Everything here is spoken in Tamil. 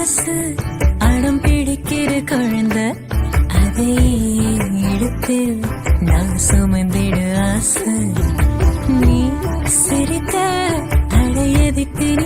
மனசு அடம் பிடிக்கிற குழந்தை, அதை எடுத்து நான் சுமந்திடு ஆசை. நீ சிரிக்க அடையதுக்கு நீ